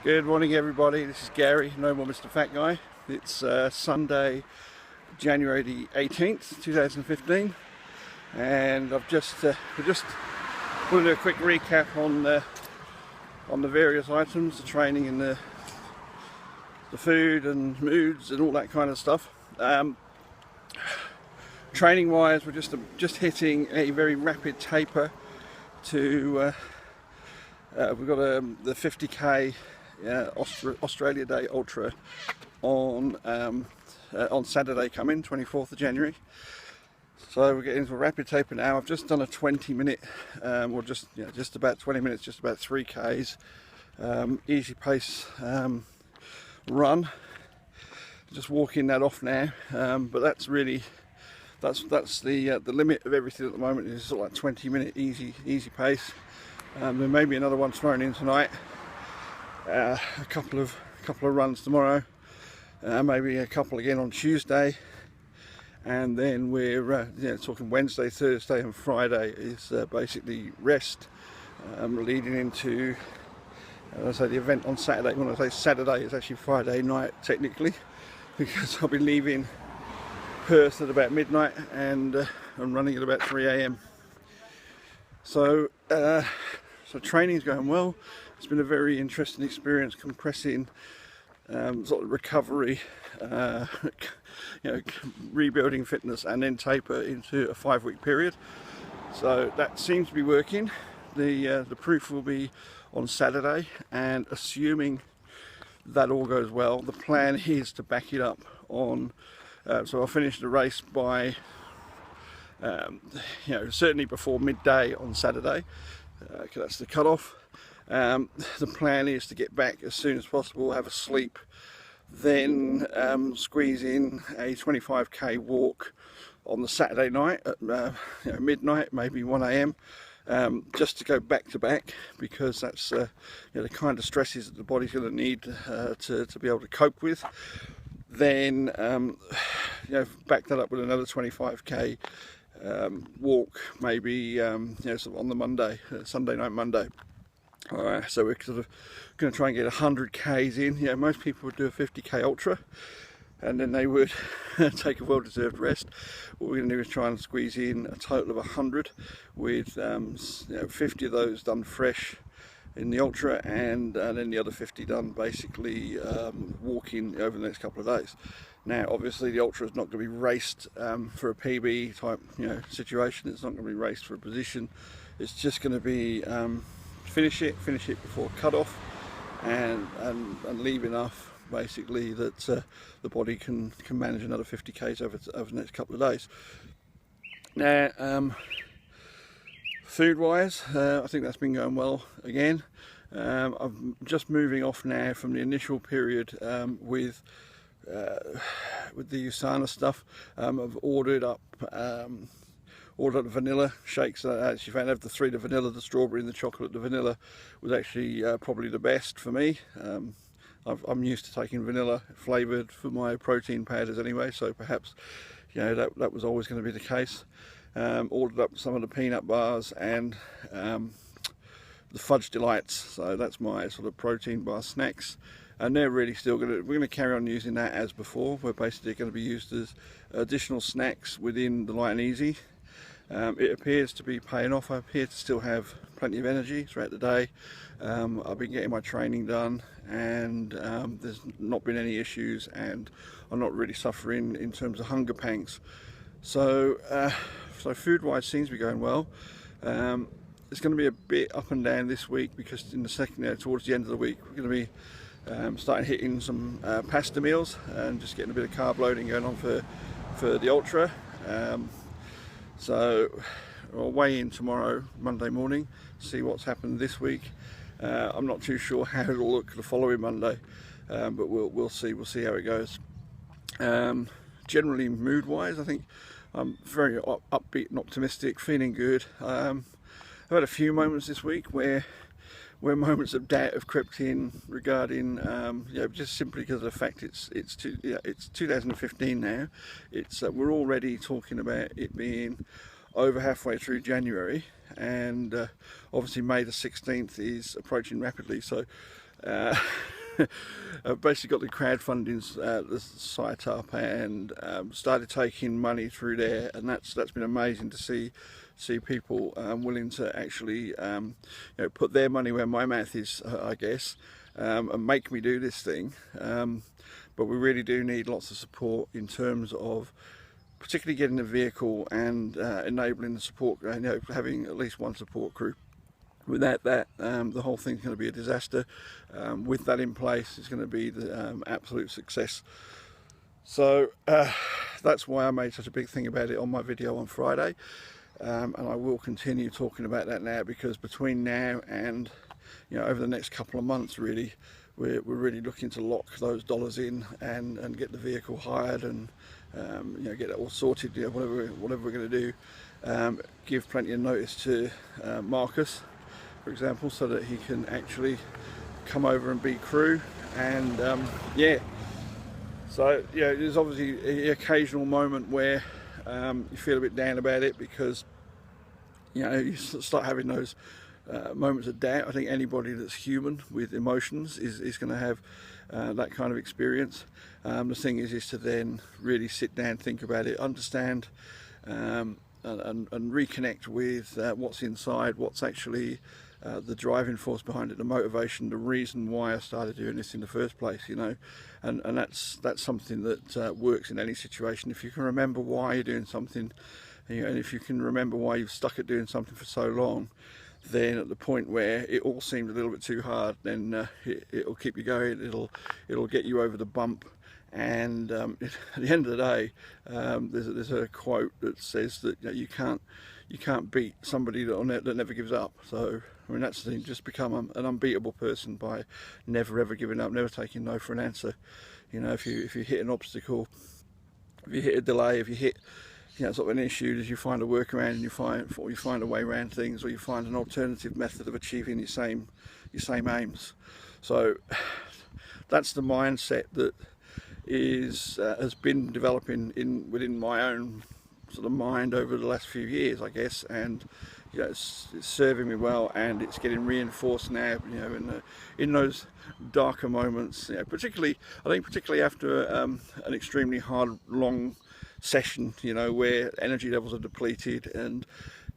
Good morning everybody, this is Gary, no more Mr. Fat Guy. It's Sunday, January the 18th, 2015, and we're just going to do a quick recap on the various items, the training and the food and moods and all that kind of stuff. Training wise, we're just hitting a very rapid taper to we've got the 50k Australia Day Ultra on Saturday coming, 24th of January. So we're getting into a rapid taper now. I've just done a 20-minute, or just about 20 minutes, just about 3Ks, easy pace run. Just walking that off now, but that's really the limit of everything at the moment. Is sort of like 20-minute easy pace. There may be another one thrown in tonight. A couple of runs tomorrow, maybe a couple again on Tuesday, and then we're talking Wednesday, Thursday and Friday is basically rest, leading into as I say, the event on Saturday. When I say Saturday, it's actually Friday night technically, because I'll be leaving Perth at about midnight and I'm running at about 3 AM. So training's going well. It's been a very interesting experience, compressing sort of recovery, rebuilding fitness and then taper into a 5-week period. So that seems to be working. The proof will be on Saturday, and assuming that all goes well, the plan is to back it up on. So I'll finish the race by certainly before midday on Saturday, because that's the cutoff. The plan is to get back as soon as possible, have a sleep, then squeeze in a 25k walk on the Saturday night at midnight, maybe 1 AM, just to go back to back, because that's the kind of stresses that the body's going to need to be able to cope with. Then back that up with another 25k walk, maybe sort of on the Monday, Sunday night, Monday. Alright, so we're sort of going to try and get 100 Ks in. Most people would do a 50k ultra and then they would take a well-deserved rest. What we're going to do is try and squeeze in a total of 100 with 50 of those done fresh in the ultra, and then the other 50 done basically walking over the next couple of days. Now obviously the ultra is not going to be raced for a PB type situation. It's not going to be raced for a position. It's just going to be finish it before cut off, and leave enough basically that the body can manage another 50 Ks over the next couple of days. Now food wise, I think that's been going well again. I'm just moving off now from the initial period with the USANA stuff. I've ordered up vanilla shakes. I actually found out the three, the vanilla, the strawberry and the chocolate. The vanilla was actually probably the best for me. I'm used to taking vanilla flavoured for my protein powders anyway, so perhaps that was always going to be the case. Ordered up some of the peanut bars and the fudge delights, so that's my sort of protein bar snacks, and they're really still we're going to carry on using that as before. We're basically going to be used as additional snacks within the light and easy. It appears to be paying off. I appear to still have plenty of energy throughout the day. I've been getting my training done, and there's not been any issues, and I'm not really suffering in terms of hunger pangs. So food wise seems to be going well. It's going to be a bit up and down this week, because in the second, towards the end of the week, we're going to be starting hitting some pasta meals and just getting a bit of carb loading going on for the ultra. So I'll weigh in tomorrow, Monday morning, see what's happened this week. I'm not too sure how it'll look the following Monday, but we'll see how it goes. Generally mood wise, I think I'm very upbeat and optimistic, feeling good. I've had a few moments this week where moments of doubt have crept in regarding just simply because of the fact it's 2015 now. We're already talking about it being over halfway through January, and obviously May the 16th is approaching rapidly. So I've basically got the crowdfunding the site up, and started taking money through there, and that's been amazing to see people willing to actually you know, put their money where my mouth is, I guess, and make me do this thing. But we really do need lots of support in terms of particularly getting a vehicle and enabling the support, you know, having at least one support crew. Without that, the whole thing's going to be a disaster. With that in place, it's going to be the absolute success. So that's why I made such a big thing about it on my video on Friday, and I will continue talking about that now, because between now and, you know, over the next couple of months, really, we're really looking to lock those dollars in and get the vehicle hired, and you know, get it all sorted. You know, whatever we're going to do, give plenty of notice to Marcus, for example, so that he can actually come over and be crew. And yeah, so yeah, there's obviously an occasional moment where you feel a bit down about it, because, you know, you start having those moments of doubt. I think anybody that's human with emotions is going to have that kind of experience. The thing is to then really sit down, think about it, understand, and reconnect with what's inside, what's actually the driving force behind it, the motivation, the reason why I started doing this in the first place, you know. And that's something that works in any situation. If you can remember why you're doing something, and if you can remember why you've stuck at doing something for so long, then at the point where it all seemed a little bit too hard, then it'll keep you going, it'll get you over the bump. And at the end of the day, there's a quote that says that, you know, you can't beat somebody that never gives up. So I mean, that's the thing, just become an unbeatable person by never ever giving up, never taking no for an answer. You know, if you hit an obstacle, if you hit a delay, if you hit, you know, sort of an issue, as you find a workaround, and you find a way around things, or you find an alternative method of achieving your same aims. So that's the mindset that has been developing within my own sort of mind over the last few years, I guess. And, you know, it's serving me well, and it's getting reinforced now, you know, in those darker moments, you know, particularly after an extremely hard, long session, you know, where energy levels are depleted, and,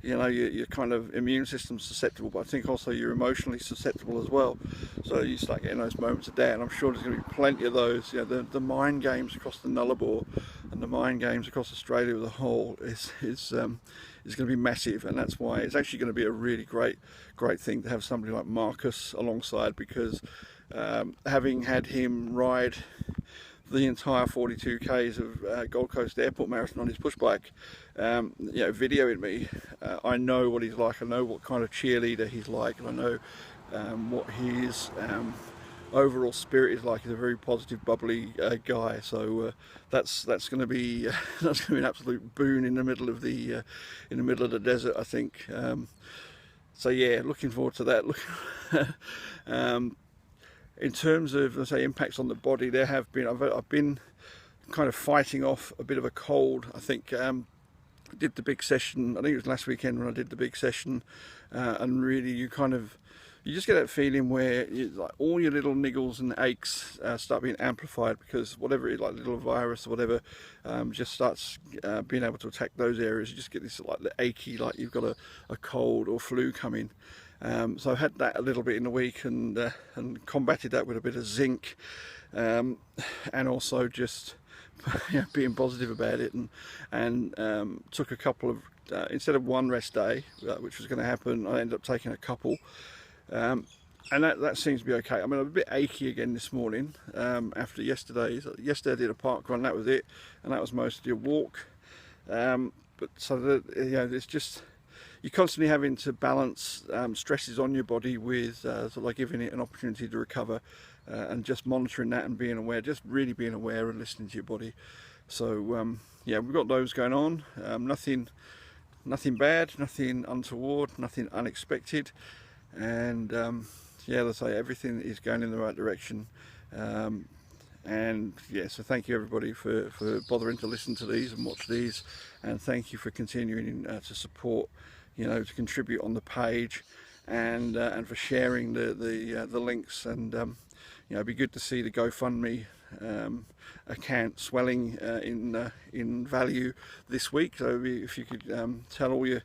you know, your kind of immune system's susceptible, but I think also you're emotionally susceptible as well. So you start getting those moments of doubt, and I'm sure there's going to be plenty of those. You know, the mind games across the Nullarbor and the mind games across Australia as a whole is going to be massive, and that's why it's actually going to be a really great thing to have somebody like Marcus alongside, because having had him ride the entire 42 k's of Gold Coast Airport Marathon on his push bike, you know, videoing me, I know what he's like. I know what kind of cheerleader he's like, and I know what his overall spirit is like. He's a very positive, bubbly guy. So that's going to be an absolute boon in the middle of the desert, I think. So yeah, looking forward to that. In terms of, let's say, impacts on the body, there have been, I've been kind of fighting off a bit of a cold. I think I did the big session, I think it was last weekend when I did the big session, and really you just get that feeling where like all your little niggles and aches start being amplified, because whatever it is, like little virus or whatever, just starts being able to attack those areas. You just get this like the achy, like you've got a cold or flu coming. So I've had that a little bit in the week, and combated that with a bit of zinc, and also just, you know, being positive about it, and took a couple of instead of one rest day, which was going to happen, I ended up taking a couple, and that seems to be okay. I mean, I'm a bit achy again this morning after yesterday's. Yesterday I did a park run, that was it, and that was mostly a walk. But so you know, it's just, you're constantly having to balance stresses on your body with sort of like giving it an opportunity to recover, and just monitoring that and being aware, just really being aware and listening to your body. So yeah, we've got those going on. Nothing bad, nothing untoward, nothing unexpected, and yeah, let's say everything is going in the right direction. And yeah, so thank you everybody for bothering to listen to these and watch these, and thank you for continuing to support, you know, to contribute on the page, and for sharing the links. And you know, it'd be good to see the GoFundMe account swelling in value this week. So if you could tell all your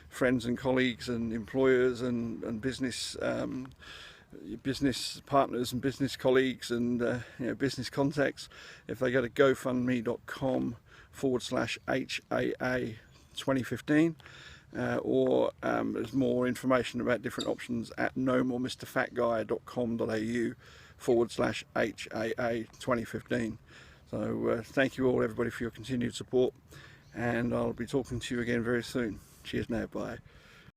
friends and colleagues and employers and business your business partners and business colleagues and you know, business contacts, if they go to gofundme.com/HAA 2015, or there's more information about different options at nomoremrfatguy.com.au/HAA 2015. So thank you all, everybody, for your continued support, and I'll be talking to you again very soon. Cheers now, bye.